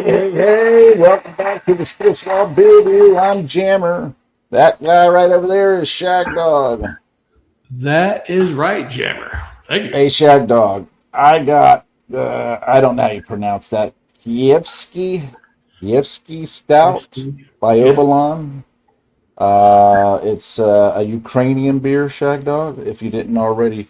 Hey, welcome back to the Sports Law Beer Review. I'm Jammer. That guy right over there is Shagdog. That is right, Jammer. Thank you. Hey, Shagdog. I got, I don't know how you pronounce that, Kyivske Stout by Obolon. It's a Ukrainian beer, Shagdog, if you didn't already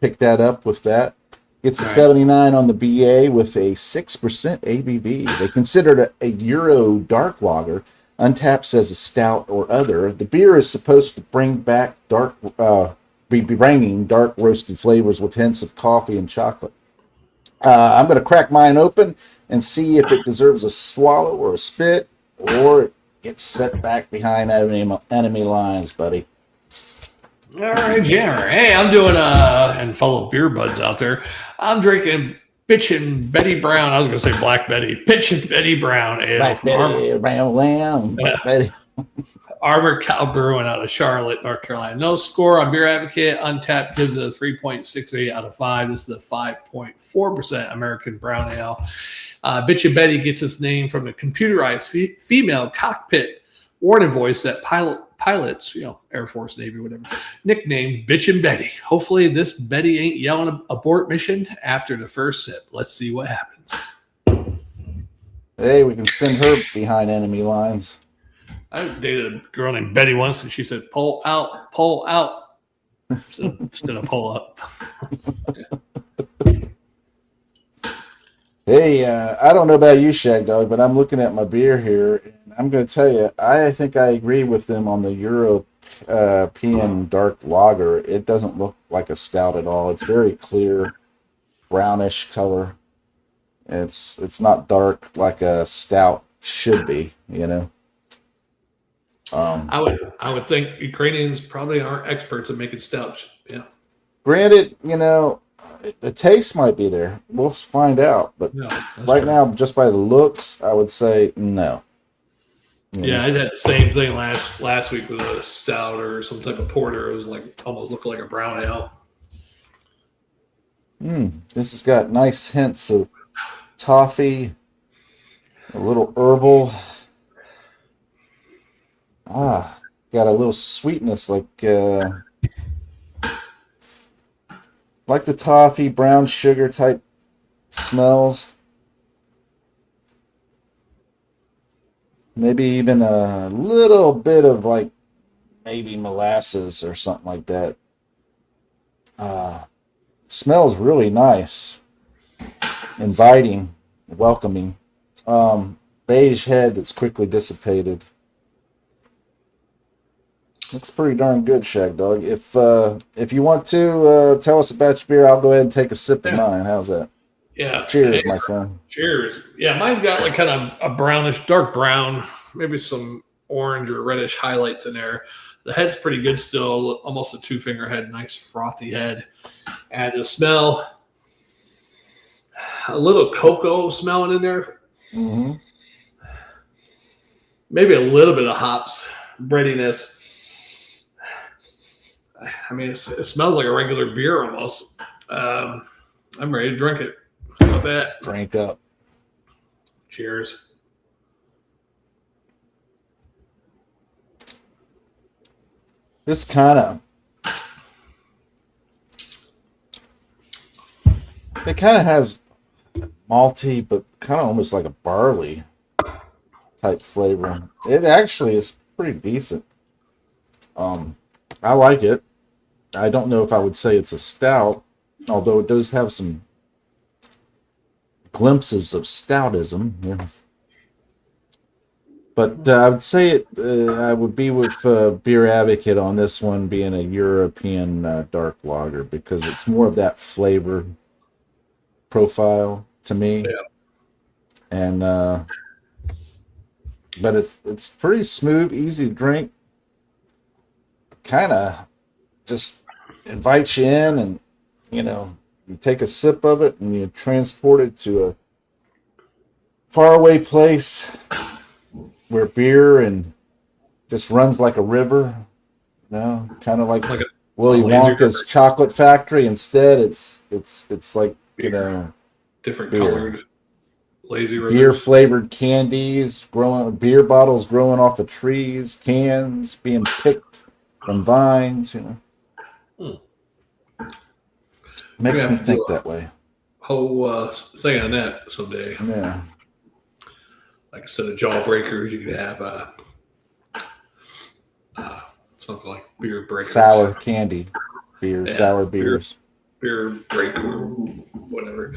pick that up with that. It's a 79 on the BA with a 6% ABV. They consider it a Euro dark lager. Untapped says a stout or other. The beer is supposed to bring back be bringing dark roasted flavors with hints of coffee and chocolate. I'm going to crack mine open and see if it deserves a swallow or a spit, or it gets set back behind enemy lines, buddy. All right, Jammer. Hey, I'm doing and fellow beer buds out there. I'm drinking Bitchin Betty Brown. I was going to say Black Betty. Bitchin Betty Brown Ale. Black Betty, Brown Lamb. Black Betty. Armored Cow Brewing out of Charlotte, North Carolina. No score on Beer Advocate. Untapped gives it a 3.68 out of 5. This is a 5.4% American brown ale. Bitchin Betty gets its name from the computerized female cockpit warning voice that pilots, Air Force, Navy, whatever, nicknamed Bitchin Betty. Hopefully this Betty ain't yelling abort mission after the first sip. Let's see what happens. Hey, we can send her behind enemy lines. I dated a girl named Betty once, and she said, pull out, instead of pull up. Hey, I don't know about you, Shagdog, but I'm looking at my beer here, and I'm going to tell you, I think I agree with them on the European dark lager. It doesn't look like a stout at all. It's very clear, brownish color. It's not dark like a stout should be, I would think Ukrainians probably aren't experts at making stouts. Yeah. Granted, the taste might be there. We'll find out. But right now, just by the looks, I would say no. Yeah, I had the same thing last week with a stout or some type of porter. It was almost looked like a brown ale. This has got nice hints of toffee, a little herbal. Got a little sweetness like the toffee, brown sugar type smells. Maybe even a little bit of maybe molasses or something like that. Smells really nice, inviting, welcoming. Beige head that's quickly dissipated. Looks pretty darn good, Shagdog. If you want to tell us about your beer, I'll go ahead and take a sip of mine. How's that? Yeah. Cheers, my friend. Cheers. Yeah, mine's got kind of a brownish, dark brown, maybe some orange or reddish highlights in there. The head's pretty good still, almost a 2-finger head, nice frothy head. And the smell, a little cocoa smelling in there. Mm-hmm. Maybe a little bit of hops, breadiness. I mean, it smells like a regular beer almost. I'm ready to drink it. How about that? Drink up. Cheers. This kind of, it kind of has malty, but kind of almost like a barley type flavor. It actually is pretty decent. I like it. I don't know if I would say it's a stout, although it does have some glimpses of stoutism. Yeah. But I would say I would be with Beer Advocate on this one being a European dark lager because it's more of that flavor profile to me. Yeah. And but it's pretty smooth, easy to drink. Kind of just invites you in, and you take a sip of it and you transport it to a faraway place where beer and just runs like a river, kind of like Willy Wonka's chocolate factory. Instead, it's like different beer. colored Lazy beer Rivers. flavored candies, beer bottles growing off of trees, cans being picked from vines. We're Makes gonna me have to do think a that way. whole thing on that someday. Yeah. Like instead of jawbreakers, you could have something like beer breakers. Sour candy beers, Yeah, sour beers. Beer breaker, whatever.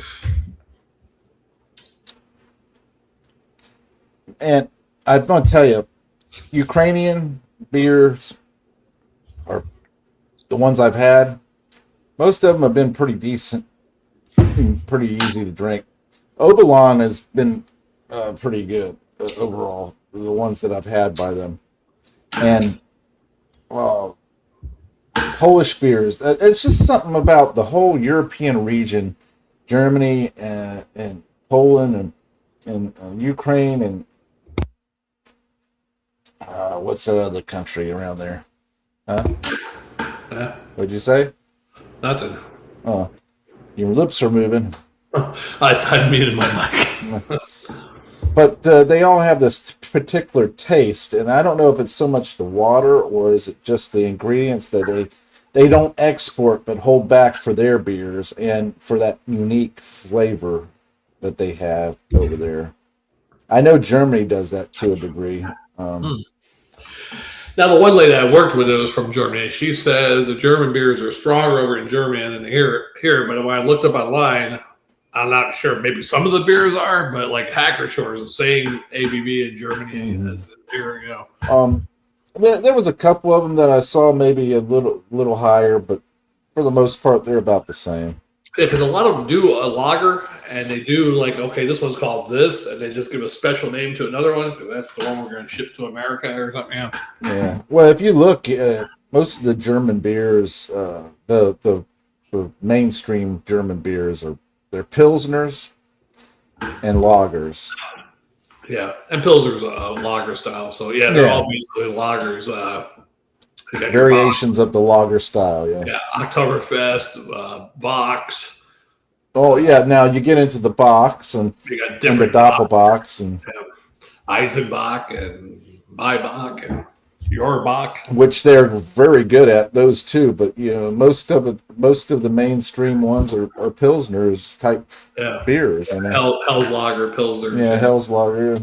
And I'm going to tell you, Ukrainian beers are the ones I've had. Most of them have been pretty decent and pretty easy to drink. Obolon has been pretty good overall, the ones that I've had by them. And Polish beers, it's just something about the whole European region, Germany and Poland and Ukraine and what's that other country around there? Huh? What'd you say? Nothing. Oh, your lips are moving. I muted my mic. But they all have this particular taste, and I don't know if it's so much the water or is it just the ingredients that they don't export but hold back for their beers and for that unique flavor that they have over there. I know Germany does that to a degree. Now, the one lady I worked with was from Germany. She says the German beers are stronger over in Germany than here. But when I looked up online, I'm not sure. Maybe some of the beers are, but like Hacker Shore is the same ABV in Germany as here. There was a couple of them that I saw maybe a little higher, but for the most part, they're about the same. Yeah, because a lot of them do a lager, and they do like, okay, this one's called this, and they just give a special name to another one because that's the one we're going to ship to America or something. Yeah. Well, if you look, most of the German beers, the mainstream German beers they're pilsners and lagers. Yeah, and Pilsner's a lager style, so they're all basically lagers. Variations of the lager style, Yeah, Oktoberfest, Box. Oh yeah, now you get into the box and You got the Doppelbox and Eisenbach and Maybach and your Bach, which they're very good at those too. But most of the mainstream ones are pilsners type beers. Hell's Lager, Pilsner. Yeah, Hell's Lager.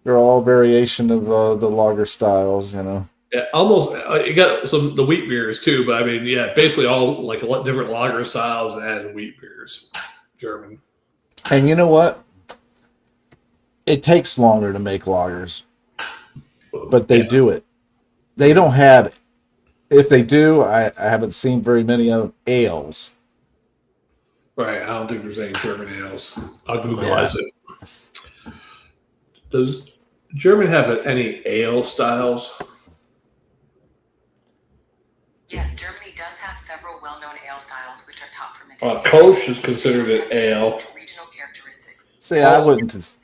They're all variation of the lager styles. Yeah, almost. You got the wheat beers too, but I mean, basically all like different lager styles and wheat beers, German. And you know what? It takes longer to make lagers, but they do it. They don't have. If they do, I haven't seen very many of them, ales. Right. I don't think there's any German ales. I'll Googleize it. Does German have any ale styles? Yes, Germany does have several well-known ale styles which are top fermented. Kolsch is considered an ale. Regional characteristics. See, I wouldn't.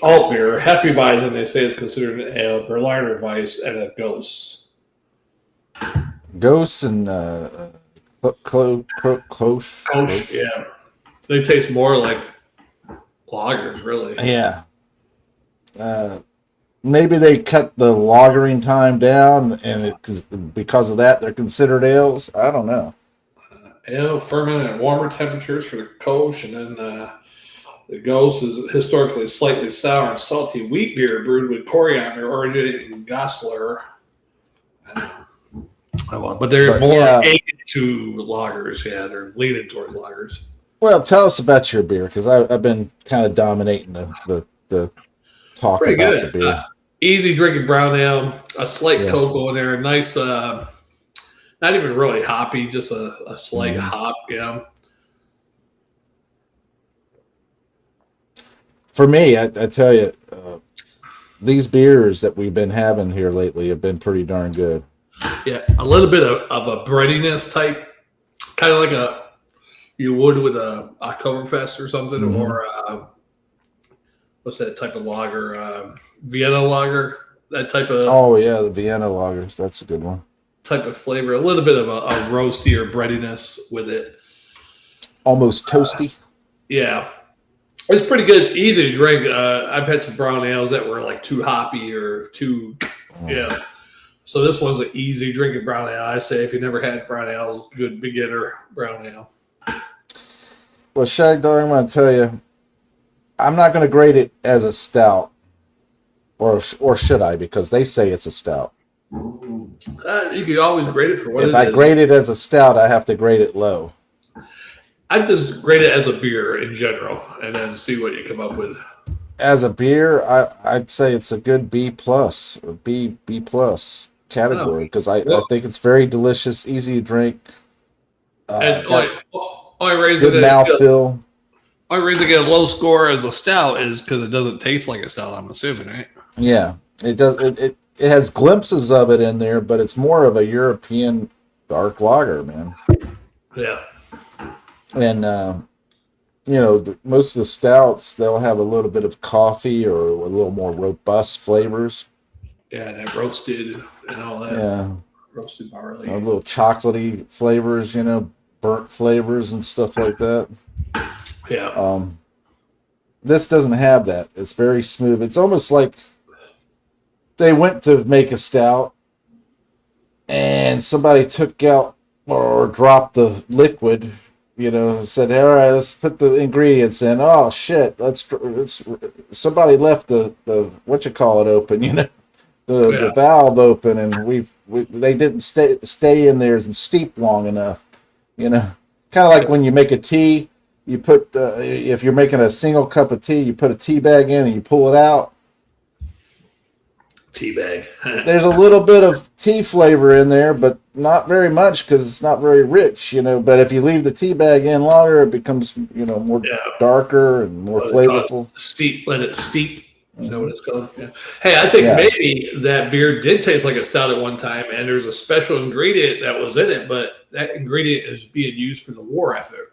Alt beer, Hefeweizen, they say is considered an ale. Berliner Weiss and a Ghost. Ghosts and Kolsch. Kolsch, yeah. They taste more like lagers, really. Yeah. Maybe they cut the lagering time down, and because of that, they're considered ales. I don't know. Ale fermented at warmer temperatures for the Kolsch, and then the Ghost is historically slightly sour and salty wheat beer brewed with coriander, originating in Goslar. But they're more aged to lagers. Yeah, they're leaning towards lagers. Well, tell us about your beer, because I've been kind of dominating the talk Pretty about good. the beer. Easy drinking brown ale, a slight cocoa in there, nice, not even really hoppy, just a slight hop, For me, I tell you, these beers that we've been having here lately have been pretty darn good. Yeah, a little bit of a breadiness type, kind of like you would with a Oktoberfest or something, or what's that type of lager? Vienna lager, that type of. Oh yeah, the Vienna lagers. That's a good one. Type of flavor, a little bit of a roasty or breadiness with it. Almost toasty. Yeah, It's pretty good. It's easy to drink. I've had some brown ales that were like too hoppy or too, yeah. So this one's an easy drinking brown ale. I say if you never had brown ales, good beginner brown ale. Well, Shagdog, I'm going to tell you, I'm not going to grade it as a stout, or should I? Because they say it's a stout. You can always grade it for what it is. If I grade it as a stout, I have to grade it low. I'd just grade it as a beer in general, and then see what you come up with. As a beer, I'd say it's a good B plus or B plus category because I think it's very delicious, easy to drink. And only good mouthfeel. Only reason to get a low score as a stout is because it doesn't taste like a stout. I'm assuming, right? Yeah, it does. It has glimpses of it in there, but it's more of a European dark lager, man. Yeah. And most of the stouts, they'll have a little bit of coffee or a little more robust flavors. Yeah, that roasted and all that. Yeah, roasted barley. A little chocolatey flavors, burnt flavors and stuff like that. Yeah. This doesn't have that. It's very smooth. It's almost like they went to make a stout and somebody took out or dropped the liquid, said, all right, let's put the ingredients in. Oh shit. Somebody left the open, the valve open, and they didn't stay in there and steep long enough, kind of like when you make a tea, you put, if you're making a single cup of tea, you put a tea bag in and you pull it out. Tea bag. There's a little bit of tea flavor in there, but not very much because it's not very rich, But if you leave the tea bag in longer, it becomes, more darker and more flavorful. Let it steep. Is that what it's called? Yeah. Hey, I think maybe that beer did taste like a stout at one time, and there's a special ingredient that was in it, but that ingredient is being used for the war effort.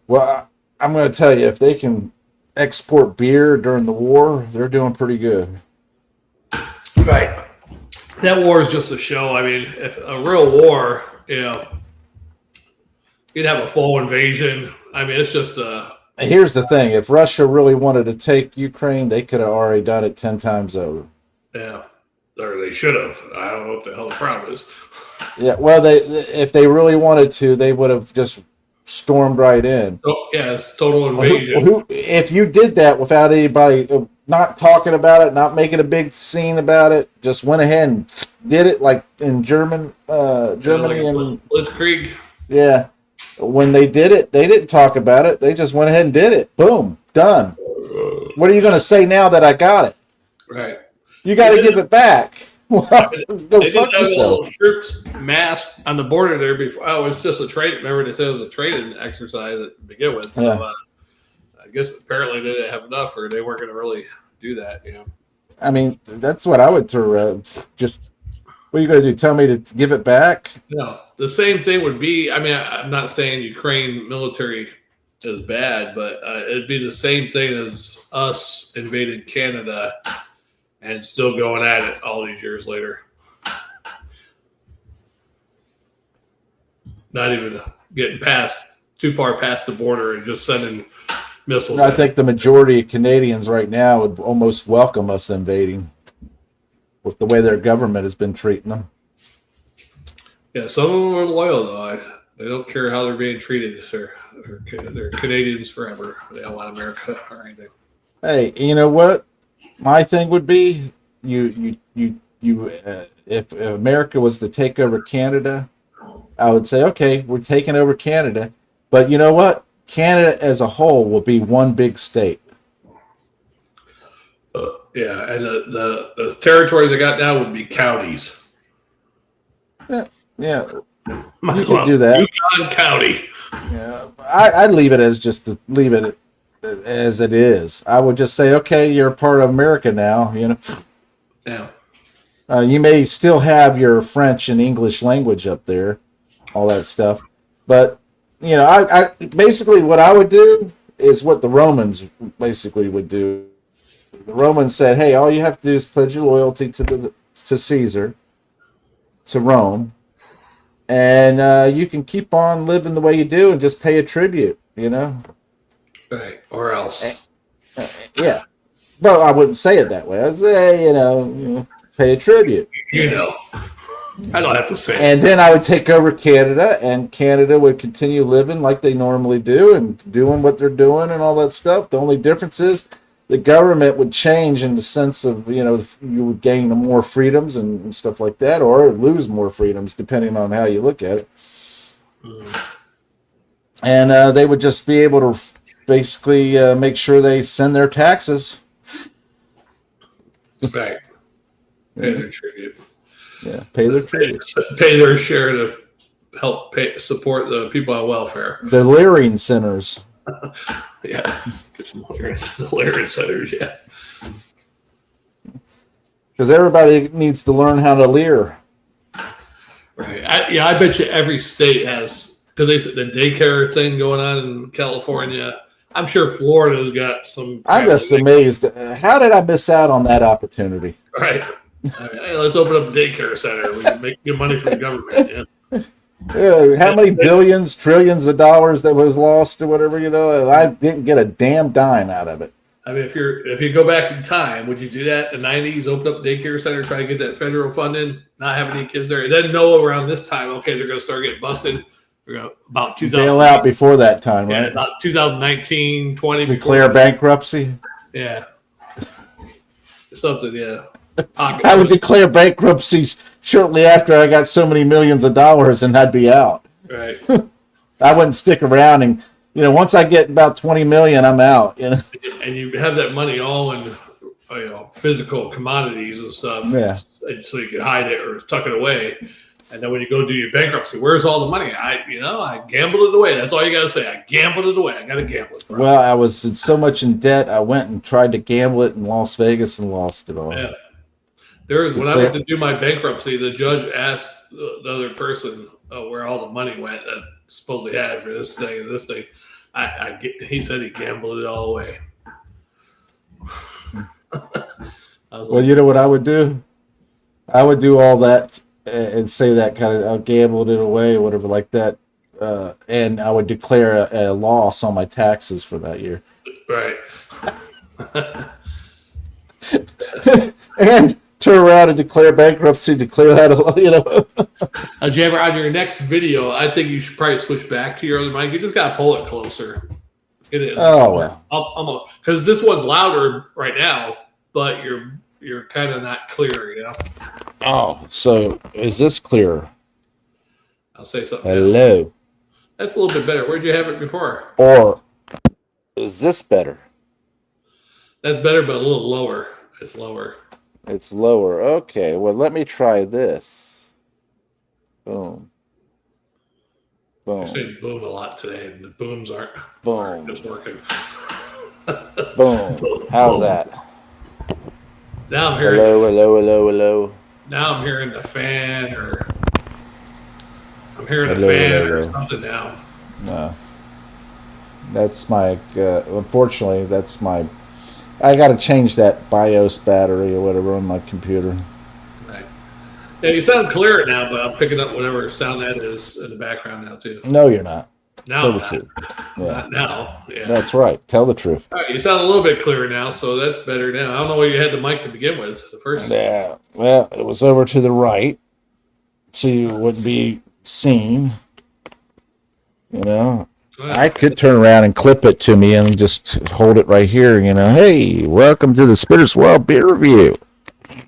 Well, I'm going to tell you, if they can export beer during the war, they're doing pretty good. Right. That war is just a show. I mean, if a real war, you'd have a full invasion. I mean, it's just Here's the thing. If Russia really wanted to take Ukraine, they could have already done it 10 times over. Yeah. Or they should have. I don't know what the hell the problem is. Yeah, well, if they really wanted to, they would have just stormed right in. Oh, yeah, it's total invasion. If you did that without anybody not talking about it, not making a big scene about it, just went ahead and did it like in Germany and Blitzkrieg. Yeah. When they did it, they didn't talk about it. They just went ahead and did it. Boom. Done. What are you going to say now that I got it? Right. You got to give it back. Go fuck yourself. Troops massed on the border there before. Oh, it was just a trade. Remember, they said it was a training exercise to begin with. So I guess apparently they didn't have enough, or they weren't going to really do that. I mean, that's what I would just. What are you going to do? Tell me to give it back? No, the same thing would be. I mean, I'm not saying Ukraine military is bad, but it'd be the same thing as us invading Canada and still going at it all these years later. Not even getting too far past the border and just sending missiles. I think the majority of Canadians right now would almost welcome us invading with the way their government has been treating them. Yeah, some of them are loyal, though. They don't care how they're being treated. They're Canadians forever. They don't want America or anything. Hey, you know what? My thing would be, if America was to take over Canada, I would say, okay, we're taking over Canada, but you know what? Canada as a whole will be one big state. Yeah, and the territories they got now would be counties. Yeah, you could do that. Yukon County. Yeah, I'd leave it as leave it as it is. I would just say, okay, you're a part of America now. Yeah. You may still have your French and English language up there, all that stuff, but I basically what I would do is what the Romans basically would do. The Romans said, hey, all you have to do is pledge your loyalty to Caesar, to Rome, and you can keep on living the way you do and just pay a tribute. you know? Right. Or else. Yeah. But I wouldn't say it that way. I'd say, pay a tribute. You know. I don't have to say it. And then I would take over Canada, and Canada would continue living like they normally do and doing what they're doing and all that stuff. The only difference is the government would change in the sense of, you would gain more freedoms and stuff like that, or lose more freedoms, depending on how you look at it. And they would just be able to basically make sure they send their taxes. Right. Pay their tribute. Yeah, pay their tribute. Pay their share to help support the people on welfare. The Leering centers. Yeah. Get some the Leering centers, yeah. Because everybody needs to learn how to leer. Right. I bet you every state has, because they said the daycare thing going on in California. I'm sure Florida's got some. I'm just amazed. How did I miss out on that opportunity? Right. Hey, let's open up a daycare center. We can make good money from the government. Yeah. How many billions, trillions of dollars that was lost or whatever, and I didn't get a damn dime out of it. I mean, if you go back in time, would you do that in the 90s? Open up a daycare center, try to get that federal funding, not have any kids there. It doesn't know around this time, okay, they're going to start getting busted. We're going to about 2000. Bail out before that time, right? About 2019, 20. Declare bankruptcy. Yeah. Something, yeah. I would declare bankruptcy shortly after I got so many millions of dollars, and I'd be out. Right. I wouldn't stick around, and once I get about 20 million, I'm out. And you have that money all in, physical commodities and stuff. Yeah. So you can hide it or tuck it away. And then when you go do your bankruptcy, where's all the money? I gambled it away. That's all you got to say. I gambled it away. I got to gamble it. Well, I was so much in debt. I went and tried to gamble it in Las Vegas and lost it all. Yeah. When I went to do my bankruptcy, the judge asked the other person where all the money went that supposedly had for this thing and this thing. He said he gambled it all away. Well, you know what I would do? I would do all that and say that kind of, I gambled it away or whatever like that. And I would declare a loss on my taxes for that year. Right. And turn around and declare bankruptcy, declare that, Jammer, on your next video, I think you should probably switch back to your other mic. You just got to pull it closer. It is. Oh, well. Because this one's louder right now, but you're kind of not clear, Oh, so is this clearer? I'll say something. Hello. Now. That's a little bit better. Where'd you have it before? Or is this better? That's better, but a little lower. It's lower. It's lower. Okay, well, let me try this. Boom. Boom. You're saying boom a lot today, and the booms aren't just working. Boom. How's that? Now I'm hearing hello. Now I'm hearing the fan, or I'm hearing a fan or something now. No. That's my, unfortunately, that's my, I got to change that BIOS battery or whatever on my computer. Right. Yeah, you sound clearer now, but I'm picking up whatever sound that is in the background now, too. No, you're not. Now Tell the truth. Yeah. Not now. Yeah. That's right. Tell the truth. All right, you sound a little bit clearer now, so that's better now. I don't know where you had the mic to begin with. The first. Yeah. Well, it was over to the right, so you wouldn't be seen. Well, I could turn around and clip it to me and just hold it right here. Hey, welcome to the Spitters World Beer Review.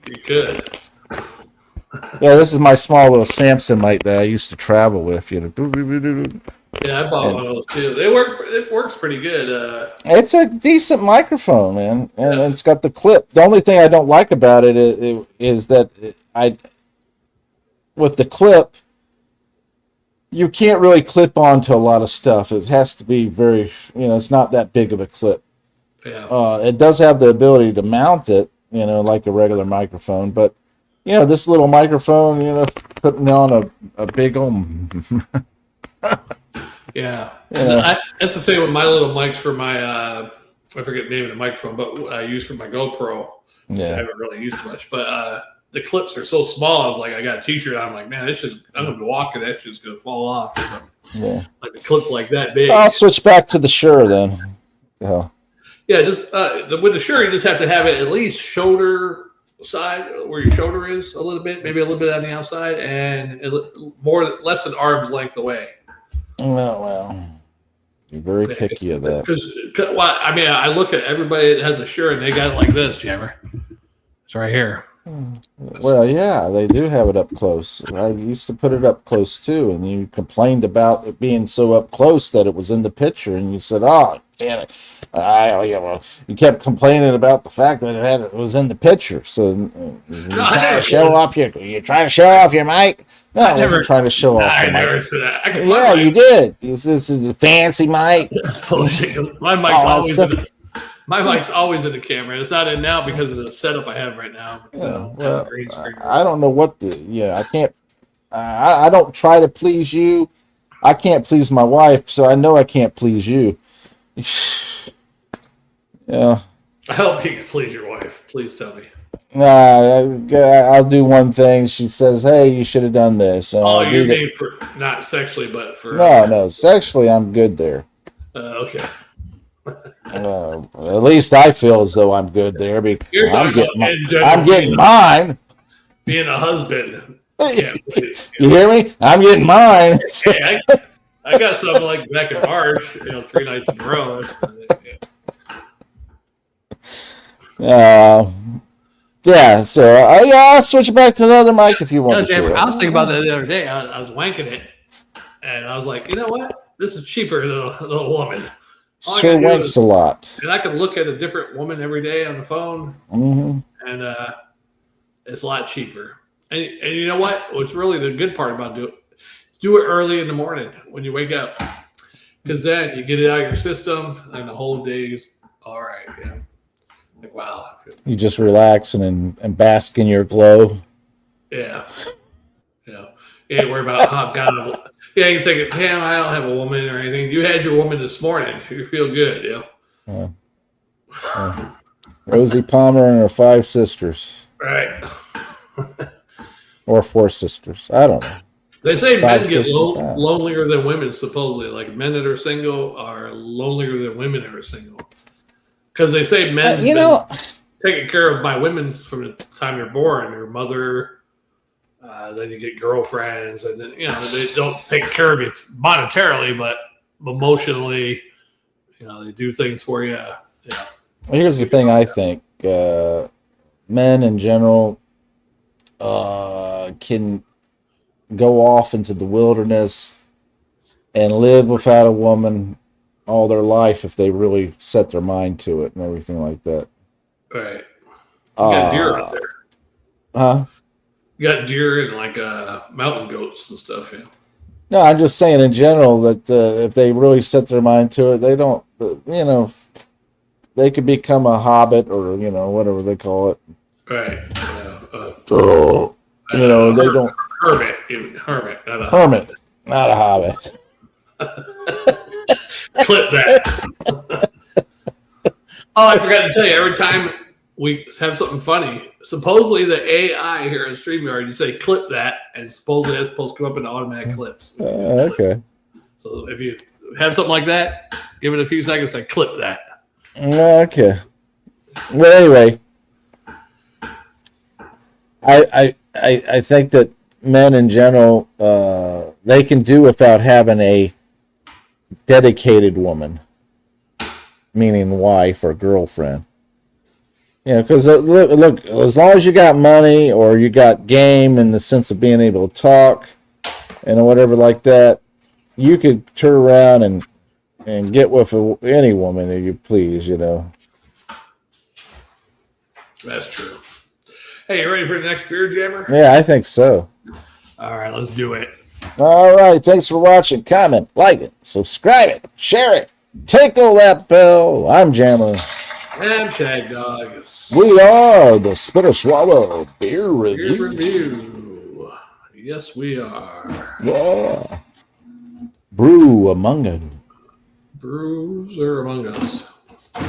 You could. Yeah, this is my small little Samson mic that I used to travel with. Yeah, I bought one of those too. It works pretty good. It's a decent microphone, man, and it's got the clip. The only thing I don't like about it is that with the clip, you can't really clip onto a lot of stuff. It has to be very, it's not that big of a clip. Yeah. It does have the ability to mount it, like a regular microphone, but this little microphone, putting on a big old. Yeah. That's the same with my little mics for my, I forget the name of the microphone, but I use for my GoPro, which I haven't really used much. But the clips are so small. I was like, I got a T-shirt on. I'm like, man, I'm gonna be walking. That's just gonna fall off. Or something. Yeah. Like the clips like that big. I'll switch back to the Shure then. Yeah. Yeah, just with the shirt, you just have to have it at least shoulder side where your shoulder is a little bit, maybe a little bit on the outside, and less than arm's length away. Well, you're very picky of that. Because I mean, I look at everybody that has a shirt and they got it like this, Jammer. It's right here. Well, yeah, they do have it up close. I used to put it up close too, and you complained about it being so up close that it was in the picture, and you said, "Oh, damn it!" You kept complaining about the fact that it was in the picture. So you're trying to show off your mic. No, I wasn't trying to show off. I never said that. Yeah, you did. This is a fancy mic. My mic's always in the camera. It's not in now because of the setup I have right now. I don't know what I can't. I don't try to please you. I can't please my wife, so I know I can't please you. Yeah. I hope you can please your wife. Please tell me. I'll do one thing. She says, "Hey, you should have done this." And you mean for not sexually, but for no, sexually, I'm good there. Okay. At least I feel as though I'm good there because I'm getting mine. Being a husband. You hear me? I'm getting mine. Hey, I got something like back in March, 3 nights in a row. Yeah, so I'll switch back to the other mic if you want. I was thinking about that the other day. I was wanking it, and I was like, you know what? This is cheaper than a woman. Sure wanks a lot. And I can look at a different woman every day on the phone, and it's a lot cheaper. And you know what? What's really the good part about do it early in the morning when you wake up, because then you get it out of your system, and the whole day's all right. Yeah. Like, wow. You just relax and bask in your glow. Yeah. Yeah. You ain't worry about you're thinking, damn, I don't have a woman or anything. You had your woman this morning. You feel good, Rosie Palmer and her 5 sisters. Right. Or 4 sisters. I don't know. They say men get lonelier than women, supposedly. Like men that are single are lonelier than women that are single. Because they say men taken care of by women from the time they're born. Their mother, then you get girlfriends, and then they don't take care of you monetarily, but emotionally, they do things for you. Yeah. Here's the thing: I think men in general can go off into the wilderness and live without a woman all their life if they really set their mind to it and everything like that. Right. You got deer out there. Huh? You got deer and like mountain goats and stuff, yeah. No, I'm just saying in general that if they really set their mind to it, they don't, they could become a hobbit or, whatever they call it. Right. They don't. Hermit, not a hobbit. Clip that. Oh, I forgot to tell you, every time we have something funny, supposedly the AI here on StreamYard, you say clip that, and supposedly that's supposed to come up in the automatic clips. Okay. So if you have something like that, give it a few seconds, say clip that. Okay. Well, anyway, I think that men in general, they can do without having a dedicated woman, meaning wife or girlfriend. Because look, as long as you got money or you got game in the sense of being able to talk and whatever like that, you could turn around and get with any woman that you please, That's true. Hey, you ready for the next beer jammer? Yeah, I think so. All right, let's do it. All right, thanks for watching. Comment, like it, subscribe it, share it, tickle that bell. I'm Jammer. And I'm Shagdog. We are the Spitter Swallow Beer Review. Yes, we are. Yeah. Brew among us. Brews are among us.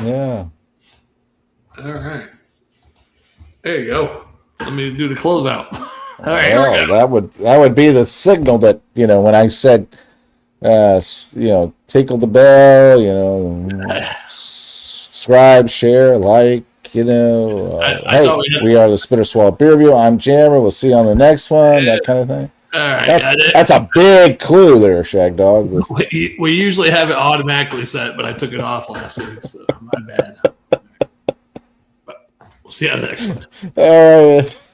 Yeah. All right. There you go. Let me do the closeout. All right, here we go. that would be the signal that, you know, when I said, you know, tinkle the bell, you know, subscribe, share, like, you know, hey, we are the Spitter Swallow Beer Review. I'm Jammer. We'll see you on the next one. That kind of thing. All right, that's a big clue there, Shagdog. We usually have it automatically set, but I took it off last week, so my bad. But we'll see you on the next one. All right.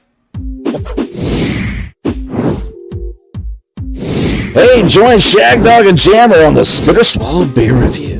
Hey, join Shagdog and Jammer on the Spitter Swallow Beer Review.